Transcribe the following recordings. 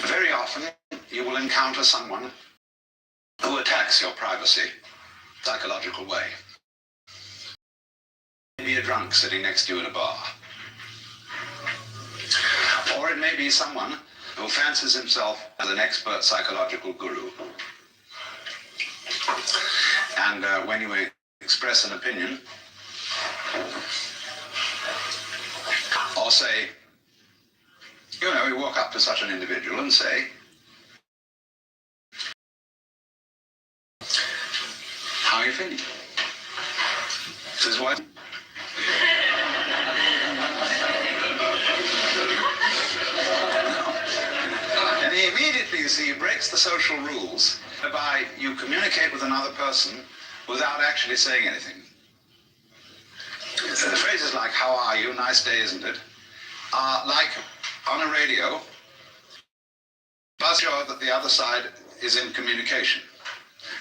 Very often you will encounter someone who attacks your privacy, psychological way. Maybe a drunk sitting next to you in a bar. Or it may be someone who fancies himself as an expert psychological guru. And when you express an opinion, or say, you walk up to such an individual and say, "How are you feeling?" Says, "What?" And he immediately, you see, breaks the social rules whereby you communicate with another person without actually saying anything. The phrases like, "How are you? Nice day, isn't it?" are like on a radio, but sure that the other side is in communication.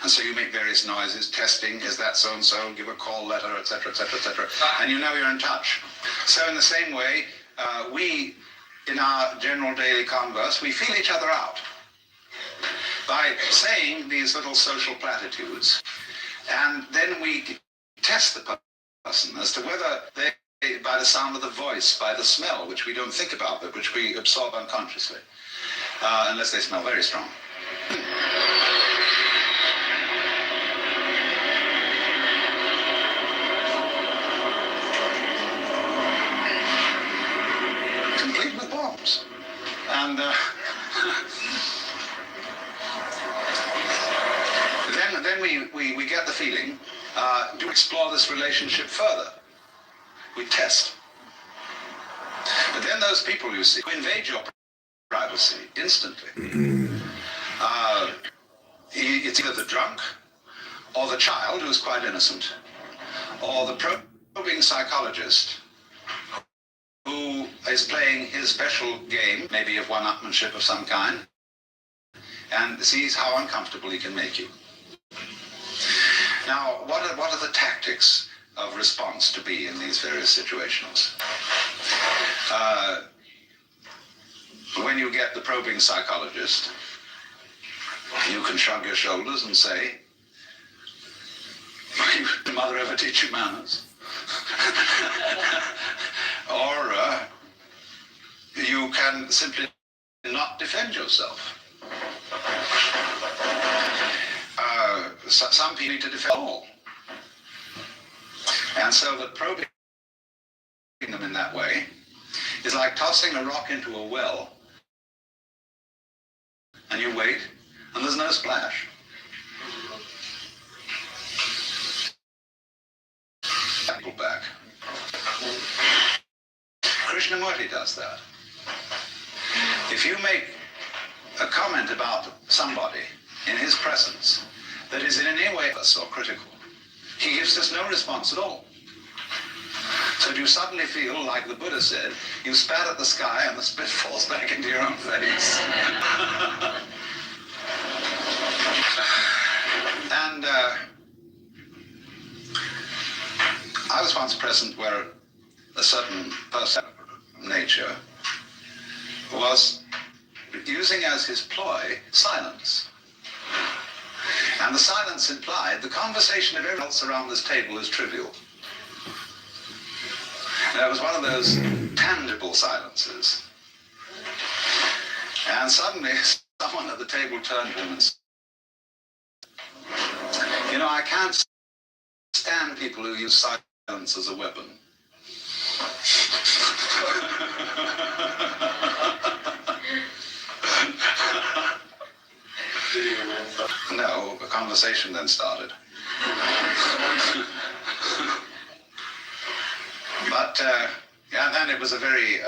And so you make various noises, testing, is that so-and-so, give a call letter, etc., etc., etc., and you know you're in touch. So in the same way, we, in our general daily converse, we feel each other out by saying these little social platitudes, and then we test the person as to whether they, by the sound of the voice, by the smell, which we don't think about, but which we absorb unconsciously, unless they smell very strong. Complete with bombs. And then we get the feeling to explore this relationship further. We test. But then those people, you see, who invade your privacy instantly. It's either the drunk, or the child who's quite innocent, or the probing psychologist who is playing his special game, maybe of one-upmanship of some kind, and sees how uncomfortable he can make you. Now, what are the tactics of response to be in these various situations? When you get the probing psychologist, you can shrug your shoulders and say, "Did mother ever teach you manners?" Or you can simply not defend yourself. Some people need to defend all. And so that probing them in that way is like tossing a rock into a well, and you wait, and there's no splash. People back. Krishnamurti does that. If you make a comment about somebody in his presence that is in any way or critical, he gives us no response at all. So do you suddenly feel, like the Buddha said, you spat at the sky and the spit falls back into your own face. And I was once present where a certain person of nature was using as his ploy silence. And the silence implied the conversation of everyone else around this table is trivial. And it was one of those tangible silences. And suddenly someone at the table turned to him and said, "I can't stand people who use silence as a weapon." No, a conversation then started. But, and it was a very,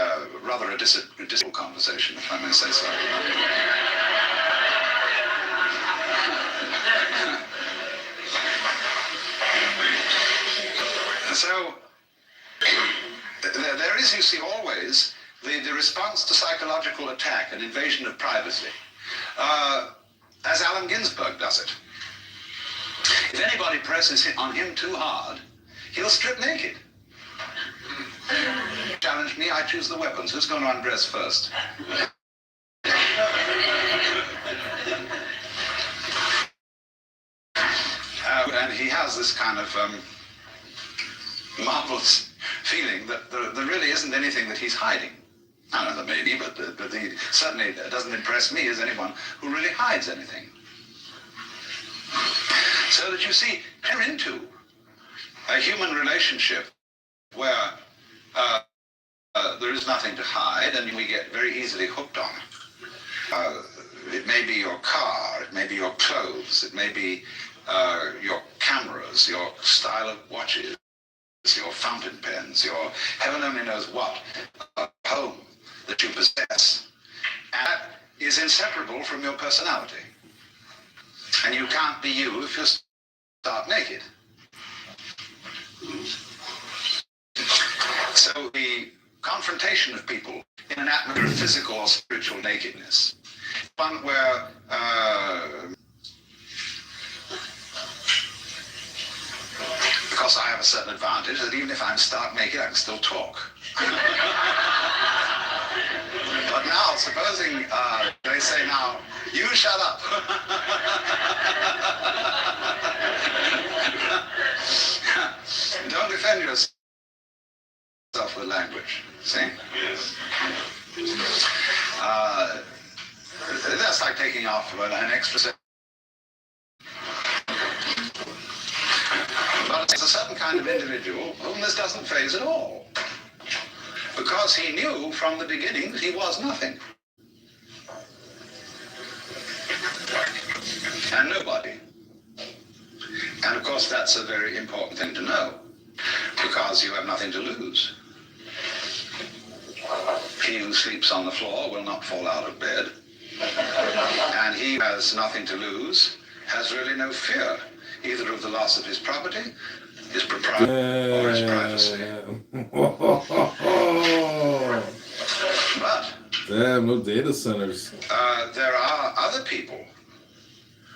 rather a disagreeable conversation, if I may say so. So, there is, you see, always the response to psychological attack and invasion of privacy, as Allen Ginsberg does it. If anybody presses on him too hard, he'll strip naked. challenge me, I choose the weapons. Who's going to undress first? And he has this kind of marvelous feeling that there really isn't anything that he's hiding. I don't know, there may be, but he certainly doesn't impress me as anyone who really hides anything. So that you see, enter into a human relationship where there is nothing to hide, and we get very easily hooked on it. It may be your car, it may be your clothes, it may be your cameras, your style of watches, your fountain pens, your heaven only knows what home that you possess. And that is inseparable from your personality. And you can't be you if you start naked. So the confrontation of people in an atmosphere of physical or spiritual nakedness, one where because I have a certain advantage that even if I'm stark naked, I can still talk. But now, supposing they say now, you shut up. Don't defend yourself with language, see? That's like taking off an extra second. But it's a certain kind of individual whom this doesn't faze at all. Because he knew from the beginning that he was nothing. And nobody. And of course that's a very important thing to know, because you have nothing to lose. He who sleeps on the floor will not fall out of bed. And he who has nothing to lose has really no fear, either of the loss of his property, his propriety, or his privacy. But damn, no data centers. There are other people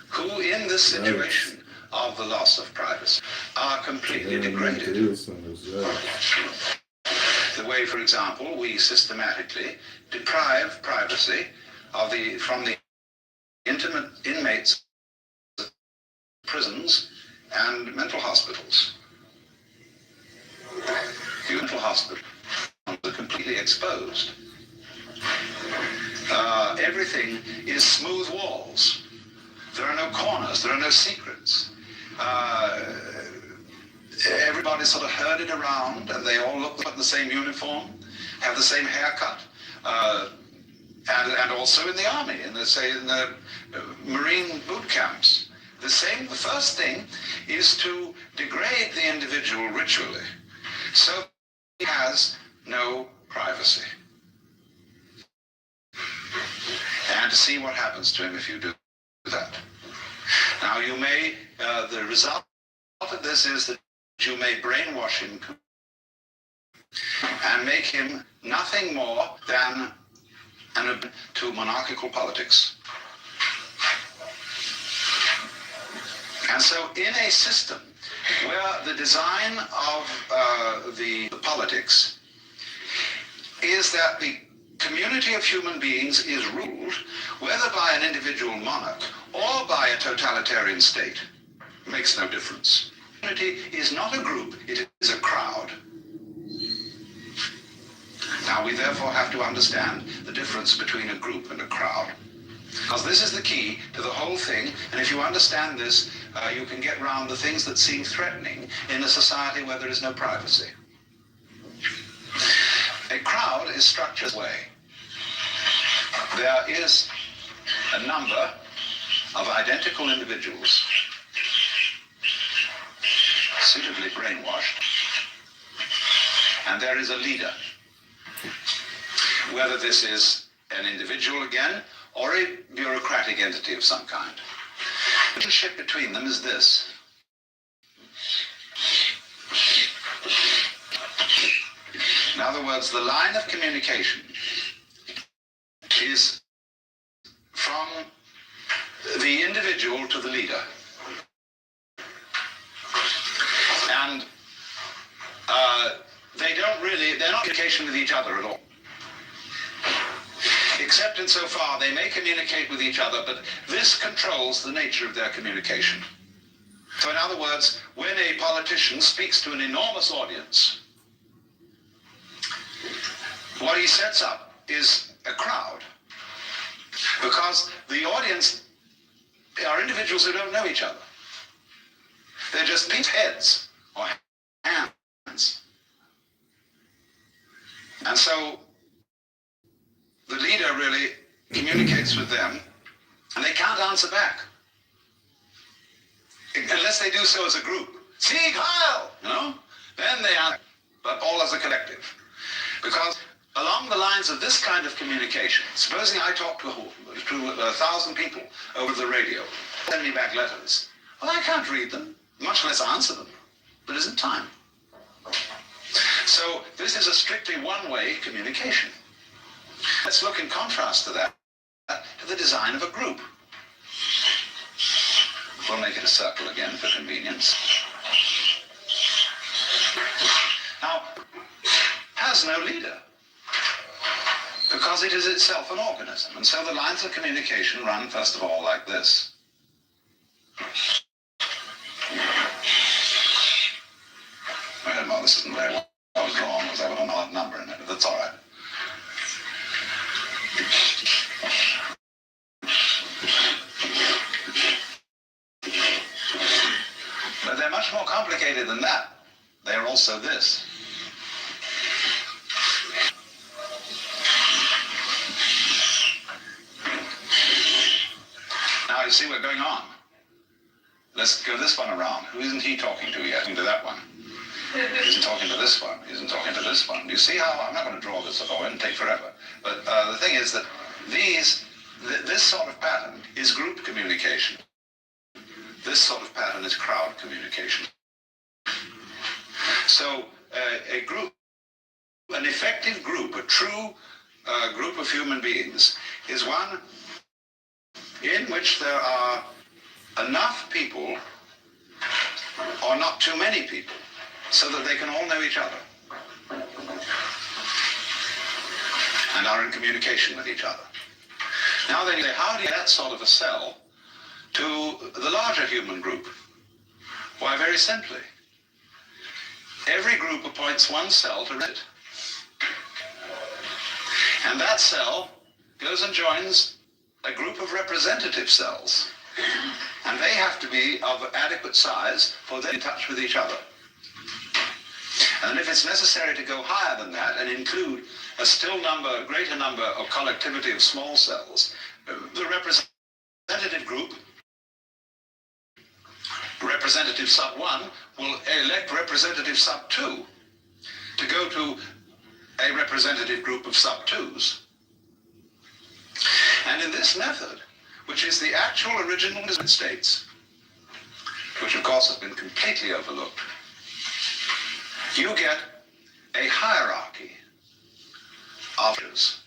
who, in this situation of the loss of privacy, are completely degraded. Data centers, yeah. The way, for example, we systematically deprive privacy from the intimate inmates of prisons and mental hospitals. Mental hospitals are completely exposed. Everything is smooth walls. There are no corners. There are no secrets. Everybody's sort of herded around, and they all look like the same uniform, have the same haircut, and also in the army, in the Marine boot camps. The first thing is to degrade the individual ritually, so he has no privacy. And to see what happens to him if you do that. Now you may, the result of this is that you may brainwash him and make him nothing more than to monarchical politics. And so in a system where the design of the politics is that the community of human beings is ruled, whether by an individual monarch or by a totalitarian state, makes no difference. Community is not a group, it is a crowd. Now we therefore have to understand the difference between a group and a crowd. Because this is the key to the whole thing, and if you understand this, you can get round the things that seem threatening in a society where there is no privacy. A crowd is structured this way. There is a number of identical individuals suitably brainwashed, and there is a leader. Whether this is an individual again, or a bureaucratic entity of some kind. The relationship between them is this. In other words, the line of communication is from the individual to the leader. And they're not in communication with each other at all. Except insofar they may communicate with each other, but this controls the nature of their communication. So in other words, when a politician speaks to an enormous audience, what he sets up is a crowd. Because the audience are individuals who don't know each other. They're just people's heads or hands. And so the leader really communicates with them, and they can't answer back. Unless they do so as a group. Sieg Heil! Then they answer, but all as a collective. Because along the lines of this kind of communication, supposing I talk to 1,000 people over the radio, send me back letters. Well, I can't read them, much less answer them. There isn't time. So this is a strictly one-way communication. Let's look in contrast to that, to the design of a group. We'll make it a circle again for convenience. Now, has no leader, because it is itself an organism. And so the lines of communication run, first of all, like this. Well, this isn't very well drawn, because I have an odd number in it, but that's all right. But they're much more complicated than that. They're also this. Now you see what's going on. Let's go this one around. Who isn't he talking to yet? To that one. He isn't talking to this one. He isn't talking to this one. You see how, I'm not going to draw this at all, it'll take forever. But the thing is that this sort of pattern is group communication. This sort of pattern is crowd communication. So a group, an effective group, a true group of human beings is one in which there are enough people, or not too many people, so that they can all know each other and are in communication with each other. Now then, how do you get that sort of a cell to the larger human group? Why, very simply. Every group appoints one cell to run it. And that cell goes and joins a group of representative cells. And they have to be of adequate size for them in touch with each other. And if it's necessary to go higher than that and include a greater number of collectivity of small cells, the representative group, representative sub 1, will elect representative sub 2 to go to a representative group of sub 2s. And in this method, which is the actual original United States, which of course has been completely overlooked, you get a hierarchy of issues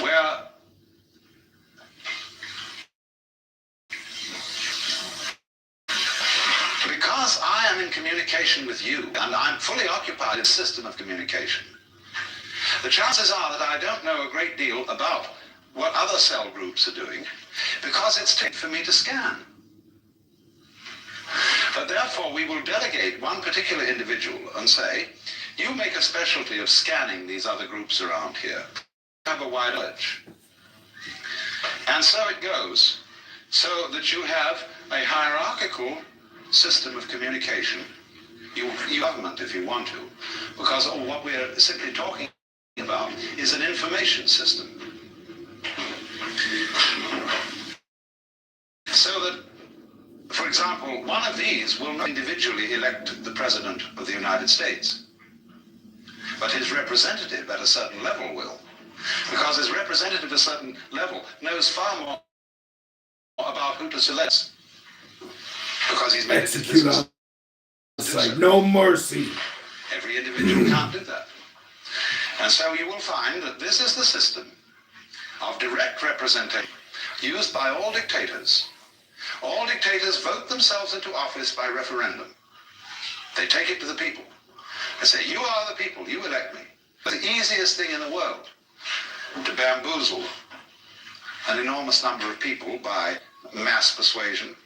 where because I am in communication with you and I'm fully occupied in a system of communication, the chances are that I don't know a great deal about what other cell groups are doing because it's taken for me to scan. But therefore, we will delegate one particular individual and say, you make a specialty of scanning these other groups around here. Have a wide knowledge. And so it goes, so that you have a hierarchical system of communication. You government if you want to, because what we're simply talking about is an information system. So that, for example, one of these will not individually elect the President of the United States, but his representative at a certain level will. Because his representative at a certain level knows far more about who to select. Because he's made Execute on sight, no mercy. Every individual can't do that. And so you will find that this is the system of direct representation used by all dictators. All dictators vote themselves into office by referendum. They take it to the people. I say, you are the people, you elect me. The easiest thing in the world to bamboozle an enormous number of people by mass persuasion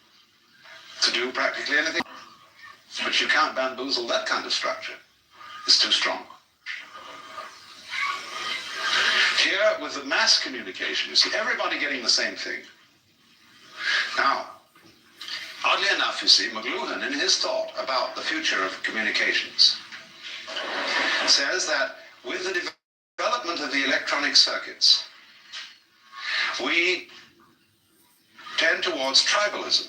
to do practically anything. But you can't bamboozle that kind of structure. It's too strong. Here, with the mass communication, you see everybody getting the same thing. Now, oddly enough, you see, McLuhan, in his thought about the future of communications, says that with the development of the electronic circuits, we tend towards tribalism.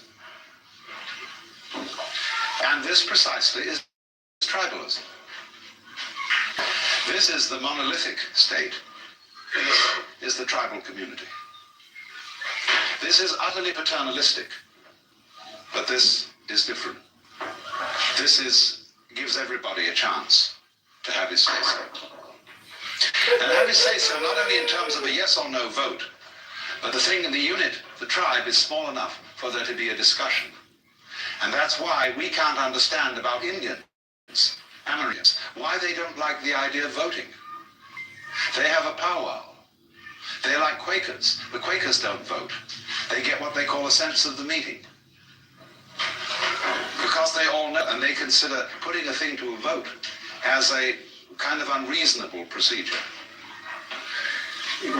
And this precisely is tribalism. This is the monolithic state. This is the tribal community. This is utterly paternalistic, but this is different. This gives everybody a chance to have his say-so. And have his say-so not only in terms of a yes or no vote, but the thing in the unit, the tribe, is small enough for there to be a discussion. And that's why we can't understand about Indians, Amerindians, why they don't like the idea of voting. They have a powwow. They're like Quakers. The Quakers don't vote. They get what they call a sense of the meeting. Because they all know, and they consider putting a thing to a vote as a kind of unreasonable procedure.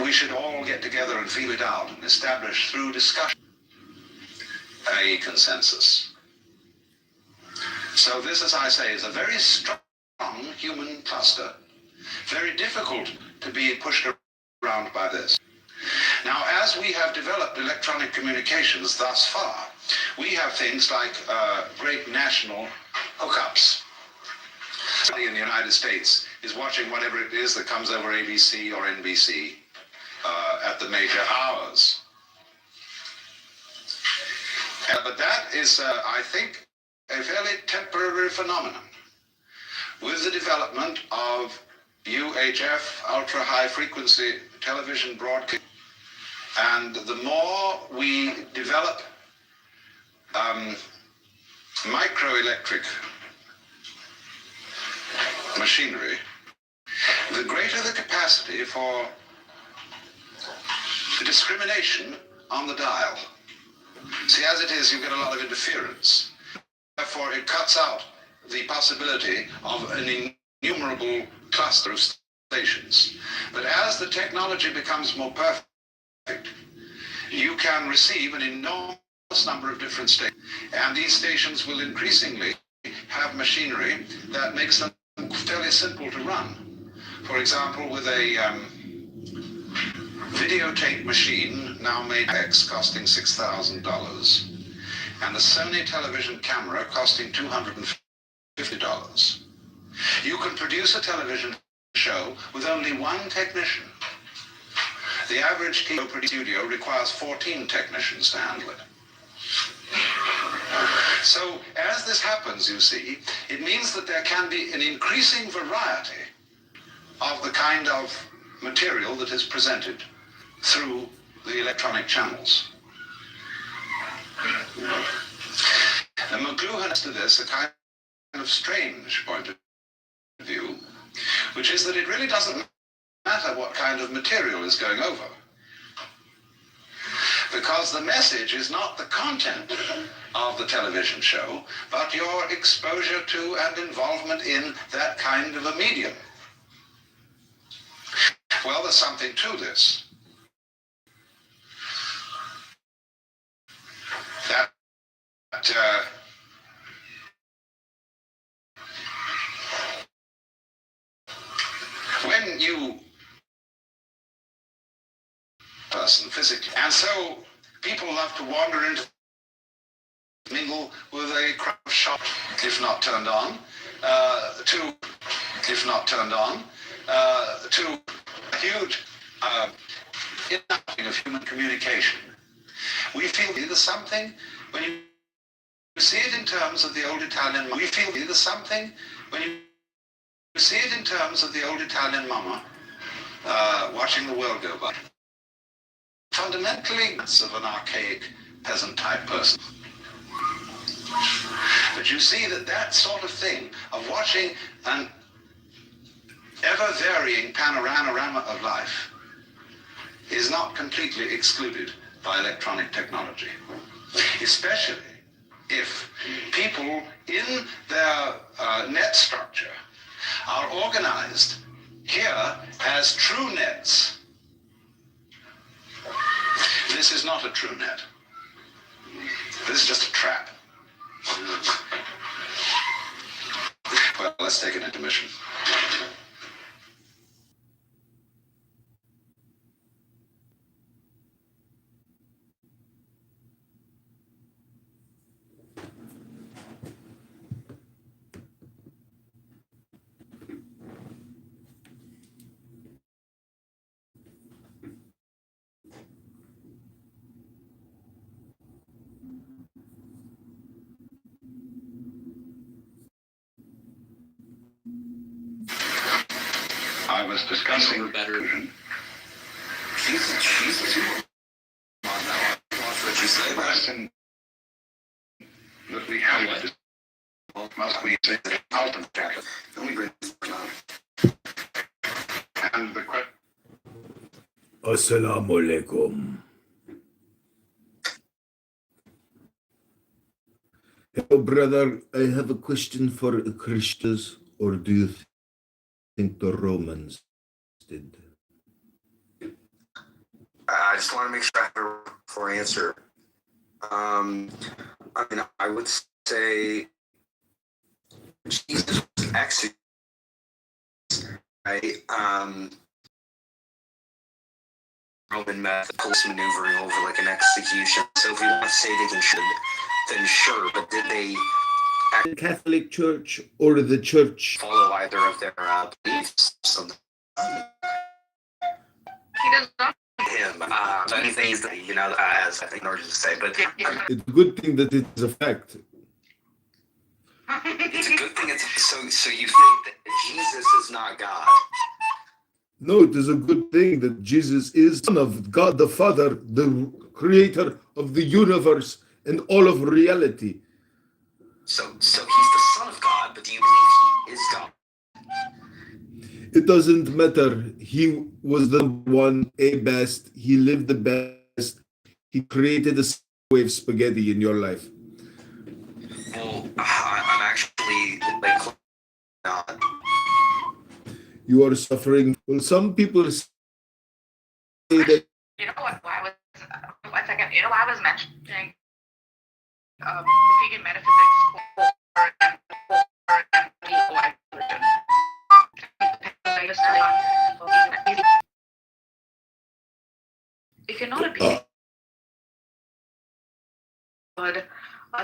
We should all get together and feel it out and establish through discussion a consensus. So this, as I say, is a very strong human cluster, very difficult to be pushed around by this. Now, as we have developed electronic communications thus far, we have things like great national hookups. Somebody in the United States is watching whatever it is that comes over ABC or NBC at the major hours. But that is, I think, a fairly temporary phenomenon. With the development of UHF, ultra-high frequency television broadcasting, and the more we develop microelectric machinery, the greater the capacity for the discrimination on the dial. See, as it is, you get a lot of interference. Therefore, it cuts out the possibility of an innumerable cluster of stations. But as the technology becomes more perfect, you can receive an enormous number of different stations. And these stations will increasingly have machinery that makes them fairly simple to run. For example, with a videotape machine now made X costing $6,000 and a Sony television camera costing $250. You can produce a television show with only one technician. The average TV studio requires 14 technicians to handle it. So as this happens, you see, it means that there can be an increasing variety of the kind of material that is presented through the electronic channels. And McLuhan has to this a kind of strange point of view, which is that it really doesn't matter what kind of material is going over, because the message is not the content of the television show, but your exposure to and involvement in that kind of a medium. Well, there's something to this. When you person physically, and so people love to wander into mingle with a crowd of shop, if not turned on, to a huge of human communication. We feel there's something when you see it in terms of the old Italian. We feel there's something when you see it in terms of the old Italian mama watching the world go by. Fundamentally, it's of an archaic peasant-type person. But you see that sort of thing of watching an ever-varying panorama of life is not completely excluded by electronic technology, especially if people in their net structure are organized here as true nets. This is not a true net. This is just a trap. Well, let's take an intermission. I was discussing better. Jesus, you on now. Watch what you say. Question that we have is, must we say the ultimate jacket? Let me bring this down. And the question. Assalamu alaikum. Hello, brother. I have a question for Christians, or do you think the Romans did? I just want to make sure I have a full answer. I mean, I would say Jesus was executed, right? Roman method, police maneuvering over like an execution. So if we want to say they should, then sure. But did they The Catholic Church or the Church? follow either of their beliefs? Something. He does not. Him. So anything that as I think in order to say, but It's a good thing that it's a fact. it's a good thing. So you think that Jesus is not God? No, it is a good thing that Jesus is Son of God the Father, the creator of the universe and all of reality. So he's the Son of God, but do you believe he is God? It doesn't matter. He was the one, best. He lived the best. He created a wave spaghetti in your life. Well, I'm actually like God. You are suffering. Well, some people say that. You know what? Why was 1 second? You know why I was mentioning the vegan metaphysics if you're not a being, would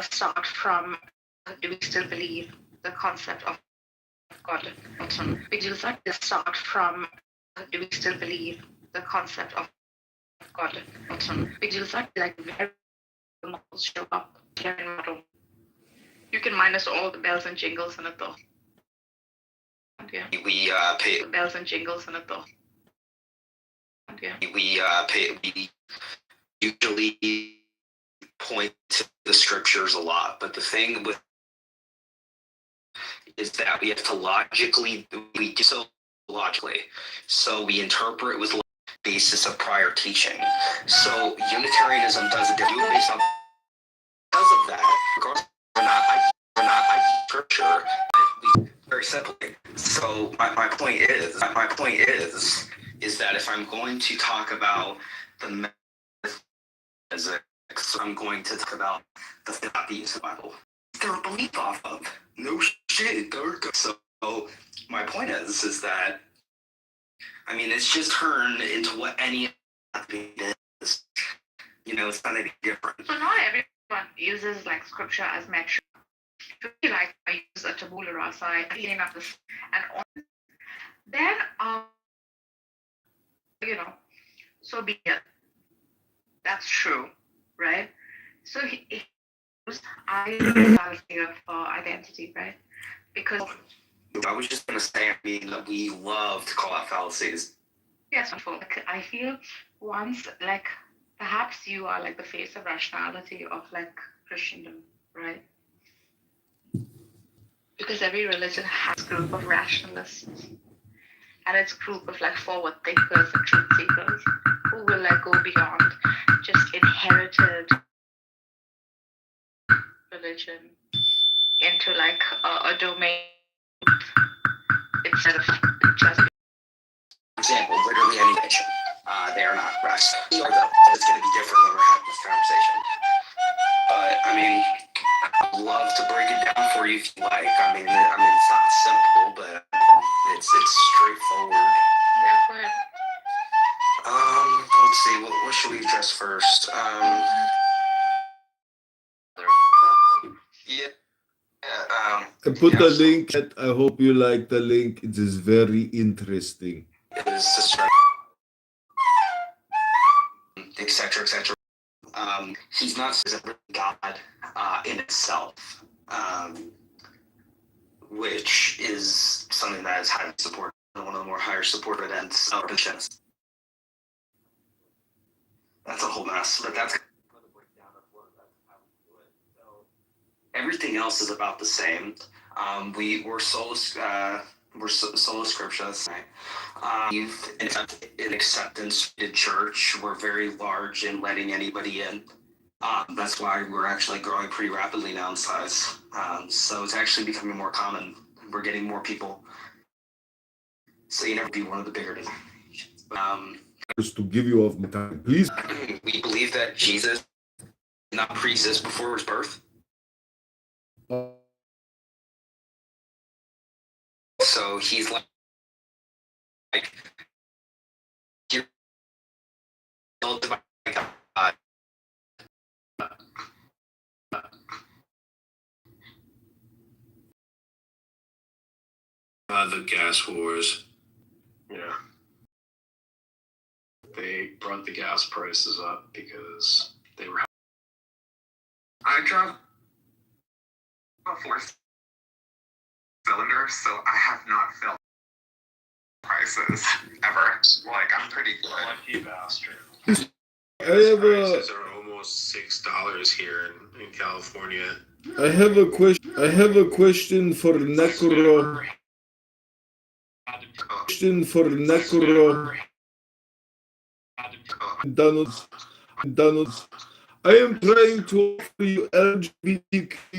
start from do we still believe the concept of God? We do not start from do we still believe the concept of God? We do not like very models show up here in my room. You can minus all the bells and jingles in it though. Yeah. We pay The bells and jingles in it though. Yeah. we usually point to the scriptures a lot, but the thing with is that we have to we do so logically. So we interpret with the basis of prior teaching. So Unitarianism does it based on because of that. Because we're not scripture. Very simply. So my point is that if I'm going to talk about the metaphysics, I'm going to talk about the Bible. They're a belief off of. No shit. So my point is that I mean it's just turned into what any is. It's not any different. So not everyone uses like scripture as metric. Like I use a tabula rasa, I clean up this and all. Then so be it. That's true, right? So he used fallacy of identity, right? Because I was just gonna say, that we love to call out fallacies. yes, like, I feel once like perhaps you are like the face of rationality of like Christendom, right? Because every religion has a group of rationalists. and it's a group of like forward thinkers and truth seekers who will like go beyond just inherited religion into like a domain instead of just. For example, literally any nation. They are not rest. It's going to be different when we're having this conversation. But I mean, I'd love to break it down for you if you like. I mean, it's not simple, but it's straightforward. Yeah, go ahead. Let's see. What should we address first? Yeah. I put the link. I hope you like the link. It is very interesting. Etc. Etc. He's not God in itself, which is something that is highly supported. One of the more higher supported ends of religions. That's a whole mess, but that's the breakdown of how we do it. So everything else is about the same. We're sola scriptura. In acceptance to church, we're very large in letting anybody in. That's why we're actually growing pretty rapidly now in size. So it's actually becoming more common. We're getting more people. So you never be one of the bigger denominations. Just to give you off my time, please. We believe that Jesus did not pre-exist before his birth. So he's like you're God. The gas wars. Yeah. They brought the gas prices up because they were. I drove a 4-cylinder, so I have not felt prices ever. Like, I'm pretty good. Lucky bastard. Prices are almost $6 here in California. I have a question for Necro. Donald. I am trying to offer you LGBTQ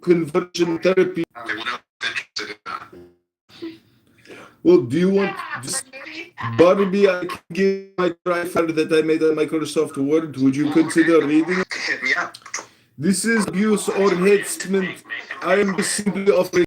conversion therapy. They were not interested in that. Well, do you want this? Barbie, I can give my file that I made on Microsoft Word. Would you consider reading it? Hit me up. This is abuse or hate statement. I am simply offering